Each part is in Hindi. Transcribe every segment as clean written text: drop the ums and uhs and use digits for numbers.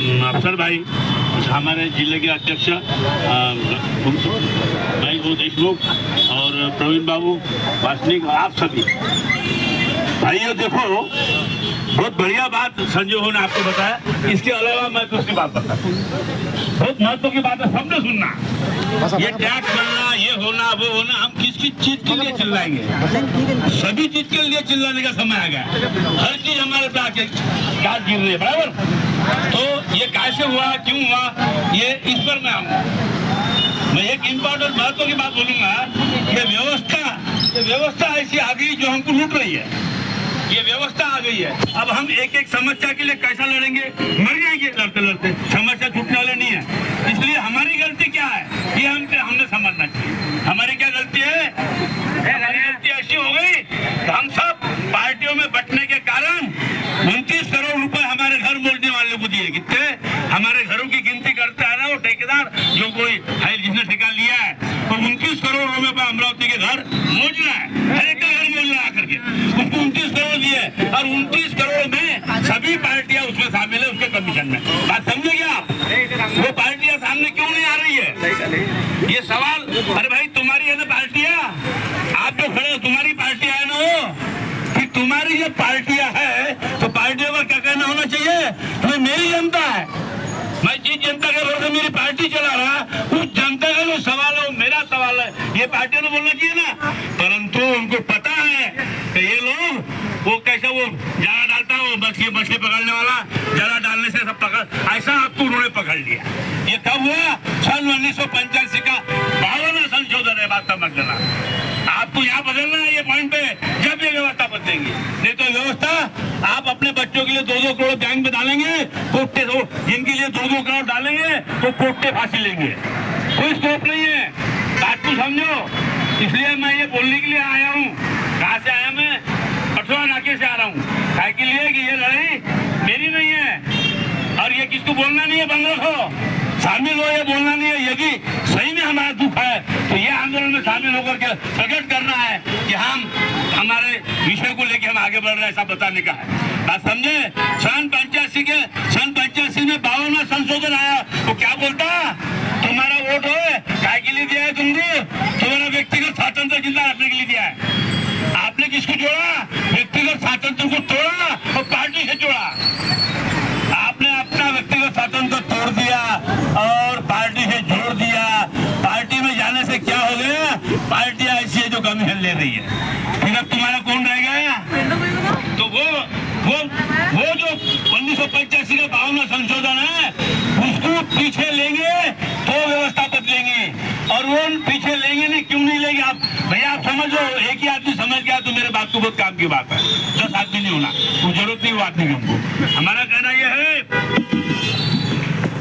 अफसर भाई, हमारे जिले के अध्यक्ष भाई वो देशमुख और प्रवीण बाबू वासनिक, आप सभी भाइयों, देखो बहुत बढ़िया बात संजय हो ने आपको बताया। इसके अलावा मैं दूसरी बात बता, बहुत महत्व की बात है, सबने सुनना। ये टैक्स बनना, ये होना, वो होना, हम किस किस चीज के लिए चिल्लाएंगे? सभी चीज के लिए चिल्लाने का समय आ गया। हर चीज हमारे पे आके क्या गिर रही है, बराबर? तो ये कैसे हुआ, क्यों हुआ, ये इस पर मैं आऊंगा। मैं एक इम्पोर्टेंट महत्व की बात बोलूंगा। ये व्यवस्था ऐसी आ गई जो हमको लूट रही है। ये व्यवस्था आ गई है। अब हम एक एक समस्या के लिए कैसा लड़ेंगे? मर जाएंगे लड़ते लड़ते। समस्या छूटने वाले नहीं है। इसलिए हमारी गलती क्या है, ये हमने समझना चाहिए। हमारी क्या गलती है? हमारी गलती ऐसी हो गई कि हम सब पार्टियों में बंटने के कारण 29 करोड़ रुपए हमारे घर मोड़ने वाले को दिए। कितने? हमारे घरों की गिनती करता है ना वो ठेकेदार, जो कोई है जिसने ठेका लिया है, तो 29 करोड़ रुपए पर अमरावती के घर मोड़ना है। हर एक का घर मोड़ना आकर के उसको 29 करोड़ दिए, और 29 करोड़ में सभी पार्टियां उसमें शामिल है, उसके कमीशन में। बात समझे क्या आप? वो पार्टियां सामने क्यों नहीं आ रही है? ये सवाल, अरे भाई तुम्हारी है ना पार्टियां, आप जो खड़े हो तुम्हारी पार्टियां है ना, वो कि तुम्हारी जो पार्टियां है तो पार्टियों का क्या कहना होना चाहिए? तुम्हें मेरी जनता है, मैं जिस जनता के भरोसे मेरी पार्टी चला रहा, उस जनता का जो सवाल है वो मेरा सवाल है, ये पार्टियों ने बोलना चाहिए ना। परंतु उनको पता है कि ये लोग वो कैसे वो जाला डालता है, वो मछली पकड़ने वाला जाला डालने से सब पकड़, ऐसा आपको उन्होंने पकड़ लिया। ये कब हुआ? सन 1985 का 52वां संशोधन है। बात समझ लेना, आपको यहाँ बदलना है ये पॉइंट पे, जब ये व्यवस्था बदलेंगी। नहीं तो व्यवस्था आप अपने बच्चों के लिए 2-2 करोड़ बैंक में डालेंगे, पोट्टे जिनके लिए 2-2 करोड़ डालेंगे तो पोट्टे फांसी लेंगे। कोई स्कोप नहीं है। बात को समझो। इसलिए मैं ये बोलने के लिए आया हूँ। कहाँ से आया मैं? पटवा नाके से आ रहा हूँ। काय के लिए कि ये लड़ाई मेरी नहीं है, और ये किसको बोलना नहीं है, बंद रखो, शामिल हो, ये बोलना नहीं है। यदि सही में हमारा दुख है तो ये आंदोलन में शामिल होकर के प्रकट करना है कि हम हमारे विषय को लेकर हम आगे बढ़ रहे हैं, ऐसा बताने का है। बात समझे? सन 85 में 52वां संशोधन आया, तो क्या बोलता? तुम्हारा वोट है, काय के लिए दिया है तुमको? तुम्हारा व्यक्तिगत स्वातंत्र जिंदा रखने के लिए दिया है। आपने किसको जोड़ा? व्यक्तिगत स्वातंत्र को तोड़ा और पार्टी से जोड़ा। आपने अपना व्यक्तिगत स्वातंत्र तोड़ दिया और पार्टी से जोड़ दिया। पार्टी में जाने से क्या हो गया? पार्टियां ऐसी है जो कमीशन ले रही है। फिर अब तुम्हारा कौन रह गया? तो वो जो 1985 का 52वां संशोधन है, उसको पीछे लेंगे तो व्यवस्था बदलेंगे, और वो पीछे लेंगे नहीं। क्यों नहीं लेंगे? आप भैया आप समझो, एक ही आदमी समझ गया तो मेरे बात को बहुत काम की बात है। 10 आदमी नहीं होना, कोई जरूरत नहीं बात नहीं हमको। हमारा कहना यह है,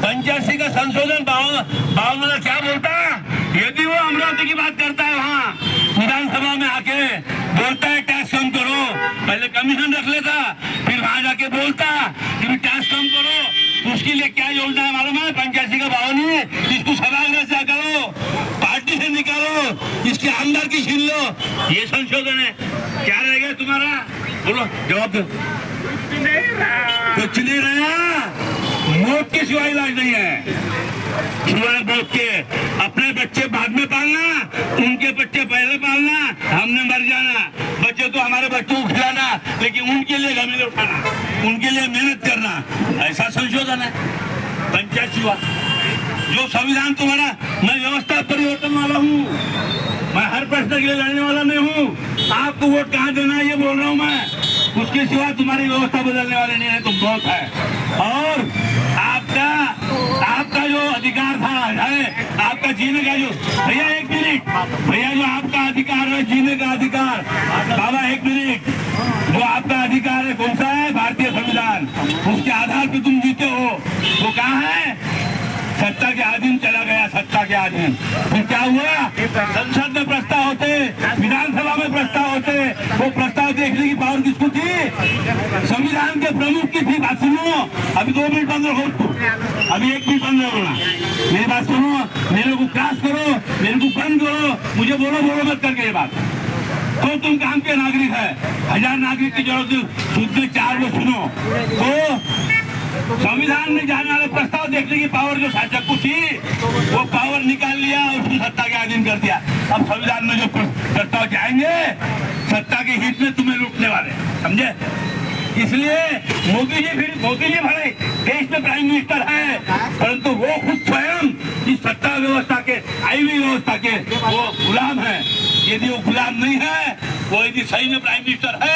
85 का संशोधन 52 क्या बोलता है? यदि वो अमरावती की बात करता है, वहाँ विधानसभा में आके बोलता है टैक्स कम करो, पहले कमीशन रख लेता, फिर वहां जाके बोलता कि टैक्स कम करो, तो उसके लिए क्या योजना है मालूम है? 85 का 52, इसको सभागृह से हटाओ, पार्टी से निकालो, इसके आमदार की छीन लो। ये संशोधन है। क्या रह गया तुम्हारा? बोलो, जवाब दो। कुछ नहीं रहा। मौत के सिवाय इलाज नहीं है, सिवाय मौत के। अपने बच्चे बाद में पालना, उनके बच्चे पहले पालना, हमने मर जाना। बच्चे तो हमारे बच्चों को खिलाना, लेकिन उनके लिए गमीले उठाना, उनके लिए मेहनत करना, ऐसा संशोधन है। 85वां जो संविधान तुम्हारा, मैं व्यवस्था परिवर्तन वाला हूँ, मैं हर प्रश्न के लिए लड़ने वाला नहीं हूँ। आपको वोट कहाँ देना है ये बोल रहा हूँ मैं, उसके सिवा तुम्हारी व्यवस्था बदलने वाले नहीं है, तुम बहुत है। और आपका जो अधिकार था है, आपका जीने का जो, भैया एक मिनट, भैया जो आपका अधिकार है जीने का अधिकार, बाबा एक मिनट, जो आपका अधिकार है कौन सा है? भारतीय संविधान, उसके आधार पर तुम जीते हो। वो कहाँ है? सत्ता के अधीन चला गया, सत्ता के अधीन। फिर क्या हुआ? संसद में प्रस्ताव होते, विधानसभा में प्रस्ताव होते, वो प्रस्ताव देखने की पावर किसको थी? संविधान के प्रमुख की थी। बात सुनो, अभी 2 मिनट बंद रखो उसको, अभी 1 मिनट बंद रखो ना, मेरी बात सुनो, मेरे को क्रॉस करो, मेरे को बंद करो, मुझे बोलो मत करके ये बात। तो तुम काम के नागरिक है, 1000 नागरिक की जरूरत, शुद्ध 4 लोग सुनो। तो संविधान में जाने वाले प्रस्ताव देखने की पावर जो शासक थी वो पावर निकाल लिया और उसको सत्ता के अधीन कर दिया। अब संविधान में जो प्रस्ताव जाएंगे सत्ता के हित में तुम्हें लूटने वाले, समझे? इसलिए मोदी जी भले देश में प्राइम मिनिस्टर है, परंतु वो खुद स्वयं इस सत्ता व्यवस्था के, आईवी व्यवस्था के वो गुलाम है। यदि वो गुलाम नहीं है, वो यदि सही में प्राइम मिनिस्टर है